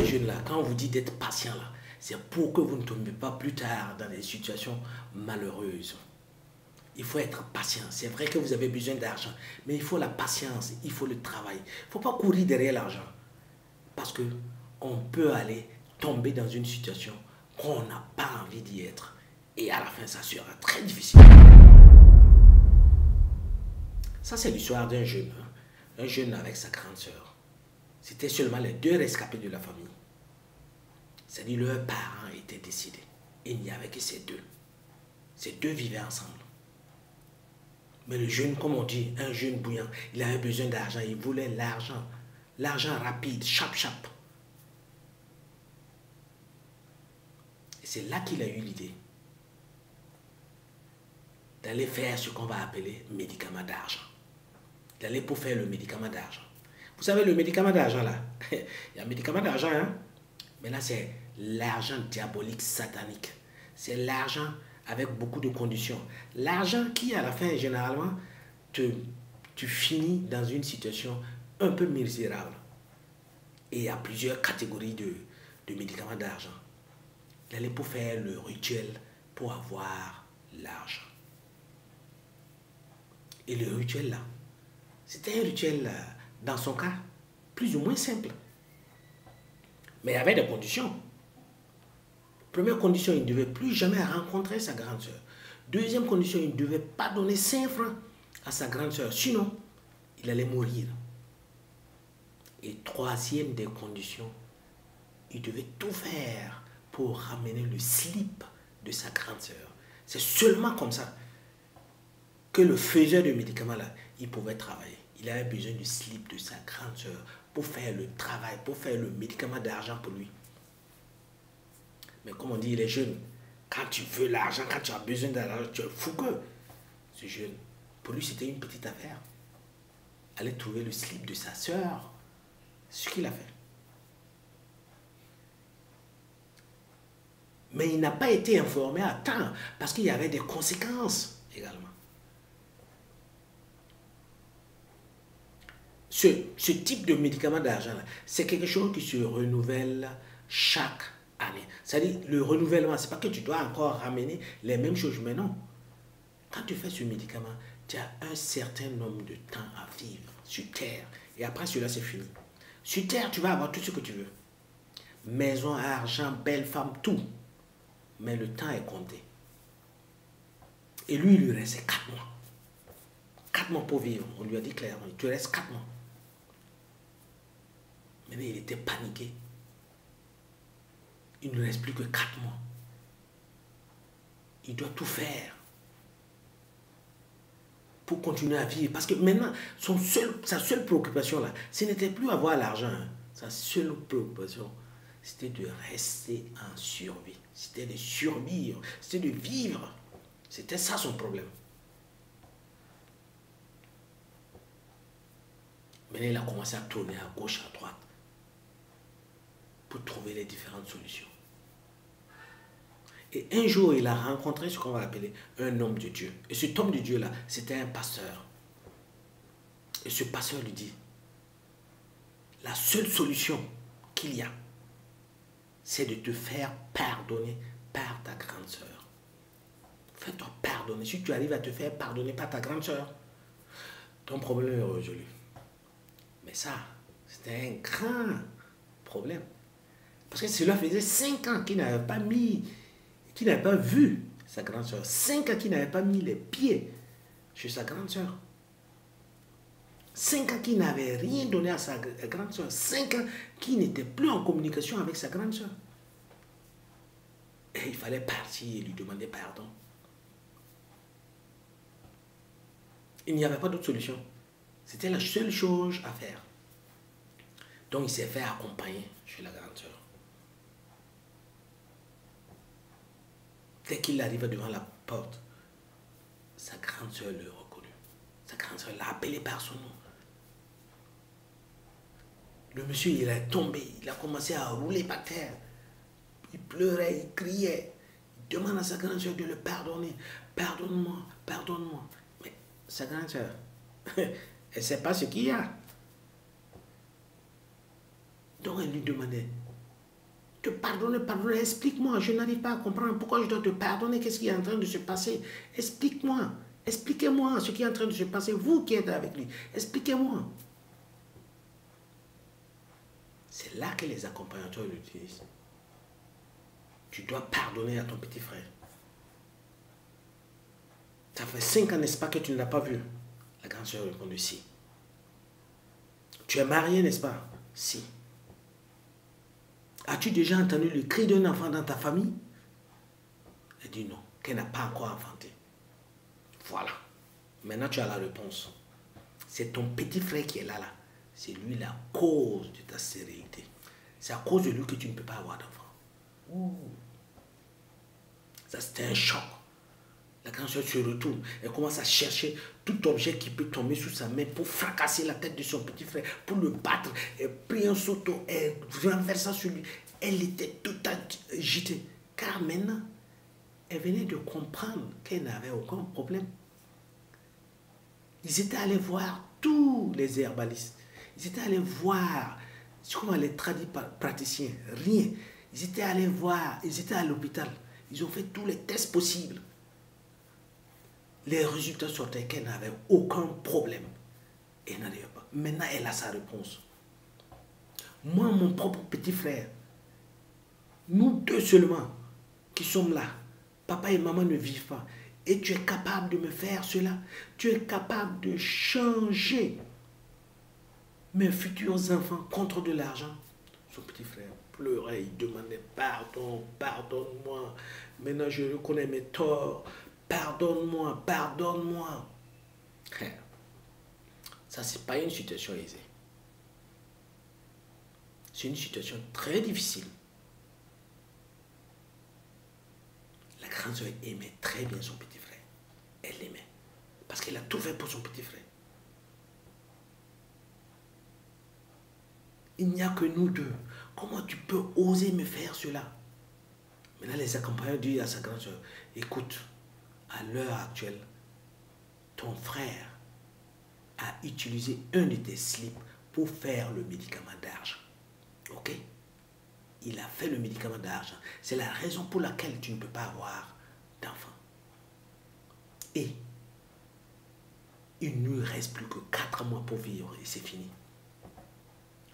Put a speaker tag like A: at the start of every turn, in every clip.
A: jeunes là, quand on vous dit d'être patient là, c'est pour que vous ne tombiez pas plus tard dans des situations malheureuses. Il faut être patient. C'est vrai que vous avez besoin d'argent, mais il faut la patience, il faut le travail. Il ne faut pas courir derrière l'argent. Parce que on peut aller tomber dans une situation qu'on n'a pas envie d'y être. Et à la fin, ça sera très difficile. Ça, c'est l'histoire d'un jeune. Un jeune avec sa grande sœur. C'était seulement les deux rescapés de la famille. C'est-à-dire leurs parents étaient décédés. Il n'y avait que ces deux. Ces deux vivaient ensemble. Mais le jeune, comme on dit, un jeune bouillant, il avait besoin d'argent. Il voulait l'argent. L'argent rapide, chap. Et c'est là qu'il a eu l'idée d'aller faire ce qu'on va appeler médicament d'argent. D'aller pour faire le médicament d'argent. Vous savez, le médicament d'argent là, il y a un médicament d'argent, hein? Mais là, c'est l'argent diabolique satanique. C'est l'argent avec beaucoup de conditions. L'argent qui, à la fin, généralement, tu finis dans une situation un peu misérable. Et il y a plusieurs catégories de médicaments d'argent. D'aller pour faire le rituel pour avoir l'argent. Et le rituel là, c'était un rituel, dans son cas, plus ou moins simple. Mais il y avait des conditions. Première condition, il ne devait plus jamais rencontrer sa grande sœur. Deuxième condition, il ne devait pas donner 5 francs à sa grande sœur. Sinon, il allait mourir. Et troisième des conditions, il devait tout faire pour ramener le slip de sa grande sœur. C'est seulement comme ça que le faiseur de médicaments, là, il pouvait travailler. Il avait besoin du slip de sa grande sœur pour faire le travail, pour faire le médicament d'argent pour lui. Mais comme on dit, les jeunes, quand tu veux l'argent, quand tu as besoin d'argent, tu es fougueux. Ce jeune, pour lui, c'était une petite affaire. Aller trouver le slip de sa sœur, c'est ce qu'il a fait. Mais il n'a pas été informé à temps, parce qu'il y avait des conséquences également. Ce type de médicament d'argent, c'est quelque chose qui se renouvelle chaque année. C'est-à-dire, le renouvellement, ce n'est pas que tu dois encore ramener les mêmes choses, mais non. Quand tu fais ce médicament, tu as un certain nombre de temps à vivre sur Terre. Et après cela, c'est fini. Sur Terre, tu vas avoir tout ce que tu veux. Maison, argent, belle femme, tout. Mais le temps est compté. Et lui, il lui restait 4 mois. 4 mois pour vivre. On lui a dit clairement, il te reste 4 mois. Maintenant, il était paniqué. Il ne reste plus que 4 mois. Il doit tout faire pour continuer à vivre. Parce que maintenant, sa seule préoccupation, là, ce n'était plus avoir l'argent. Hein. Sa seule préoccupation, c'était de rester en survie. C'était de survivre. C'était de vivre. C'était ça son problème. Maintenant, il a commencé à tourner à gauche, à droite pour trouver les différentes solutions. Et un jour, il a rencontré ce qu'on va appeler un homme de Dieu. Et cet homme de Dieu-là, c'était un pasteur. Et ce pasteur lui dit, la seule solution qu'il y a, c'est de te faire pardonner par ta grande sœur. Fais-toi pardonner. Si tu arrives à te faire pardonner par ta grande sœur, ton problème est résolu. Mais ça, c'était un grand problème. Parce que cela faisait 5 ans qu'il n'avait pas vu sa grande sœur. 5 ans qu'il n'avait pas mis les pieds chez sa grande sœur. 5 ans qu'il n'avait rien donné à sa grande sœur. 5 ans qu'il n'était plus en communication avec sa grande sœur. Et il fallait partir et lui demander pardon. Il n'y avait pas d'autre solution. C'était la seule chose à faire. Donc il s'est fait accompagner chez la grande sœur. Dès qu'il arriva devant la porte, sa grande sœur le reconnut. Sa grande sœur l'a appelé par son nom. Le monsieur, il est tombé. Il a commencé à rouler par terre. Il pleurait, il criait. Il demande à sa grande sœur de le pardonner. Pardonne-moi, pardonne-moi. Mais sa grande sœur, elle ne sait pas ce qu'il y a. Donc elle lui demandait, Te pardonner, pardonner, explique-moi. Je n'arrive pas à comprendre pourquoi je dois te pardonner. Qu'est-ce qui est en train de se passer? Explique-moi. Expliquez-moi ce qui est en train de se passer. Vous qui êtes avec lui, expliquez-moi. C'est là que les accompagnateurs l'utilisent. Tu dois pardonner à ton petit frère. Ça fait 5 ans, n'est-ce pas, que tu ne l'as pas vu? La grande sœur répond si. Tu es marié, n'est-ce pas? Si. As-tu déjà entendu le cri d'un enfant dans ta famille? Elle dit non, qu'elle n'a pas encore enfanté. Voilà. Maintenant, tu as la réponse. C'est ton petit frère qui est là. C'est lui la cause de ta stérilité. C'est à cause de lui que tu ne peux pas avoir d'enfant. Ça, c'était un choc. La grande sœur se retourne. Elle commence à chercher tout objet qui peut tomber sous sa main pour fracasser la tête de son petit frère, pour le battre. Elle prit un sauton, elle renversa sur lui. Elle était tout agitée. Car maintenant, elle venait de comprendre qu'elle n'avait aucun problème. Ils étaient allés voir tous les herbalistes. Ils étaient allés voir, comment les tradis praticiens, rien. Ils étaient allés voir, ils étaient à l'hôpital. Ils ont fait tous les tests possibles. Les résultats sortaient qu'elle n'avait aucun problème. Elle n'arrivait pas. Maintenant, elle a sa réponse. Moi, mon propre petit frère, nous deux seulement qui sommes là, papa et maman ne vivent pas. Et tu es capable de me faire cela. Tu es capable de changer mes futurs enfants contre de l'argent. Son petit frère pleurait, il demandait pardon, pardonne-moi. Maintenant, je reconnais mes torts. Pardonne-moi, pardonne-moi. Ça, c'est pas une situation aisée. C'est une situation très difficile. La grande sœur aimait très bien son petit frère. Elle l'aimait. Parce qu'elle a tout fait pour son petit frère. Il n'y a que nous deux. Comment tu peux oser me faire cela? Maintenant, les accompagnants disent à sa grande sœur, écoute, à l'heure actuelle, ton frère a utilisé un de tes slips pour faire le médicament d'argent. Ok? Il a fait le médicament d'argent. C'est la raison pour laquelle tu ne peux pas avoir d'enfant. Et il ne lui reste plus que 4 mois pour vivre et c'est fini.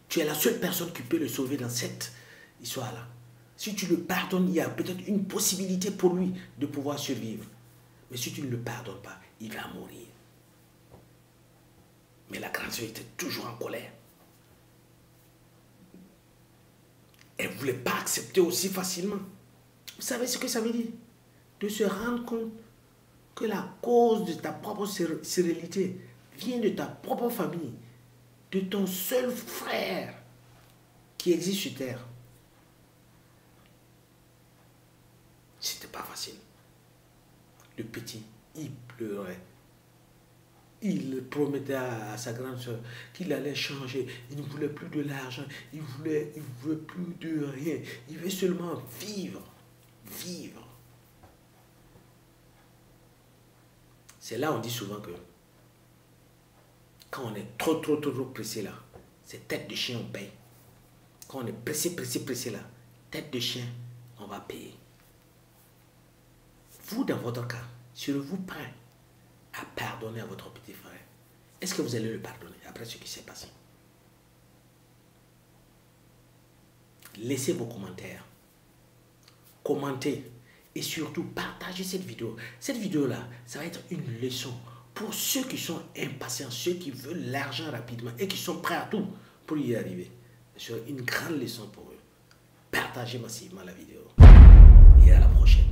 A: Tu es la seule personne qui peut le sauver dans cette histoire-là. Si tu le pardonnes, il y a peut-être une possibilité pour lui de pouvoir survivre. Mais si tu ne le pardonnes pas, il va mourir. Mais la grande sœur était toujours en colère. Elle ne voulait pas accepter aussi facilement. Vous savez ce que ça veut dire? De se rendre compte que la cause de ta propre stérilité vient de ta propre famille, de ton seul frère qui existe sur terre. C'était pas facile. Le petit, il pleurait. Il promettait à sa grande soeur qu'il allait changer. Il ne voulait plus de l'argent. Il voulait plus de rien. Il voulait seulement vivre. Vivre. C'est là on dit souvent que quand on est trop pressé là, c'est tête de chien, on paye. Quand on est pressé là, tête de chien, on va payer. Vous, dans votre cas, serez-vous prêt à pardonner à votre petit frère? Est-ce que vous allez le pardonner après ce qui s'est passé? Laissez vos commentaires. Commentez. Et surtout, partagez cette vidéo. Cette vidéo-là, ça va être une leçon pour ceux qui sont impatients, ceux qui veulent l'argent rapidement et qui sont prêts à tout pour y arriver. C'est une grande leçon pour eux. Partagez massivement la vidéo. Et à la prochaine.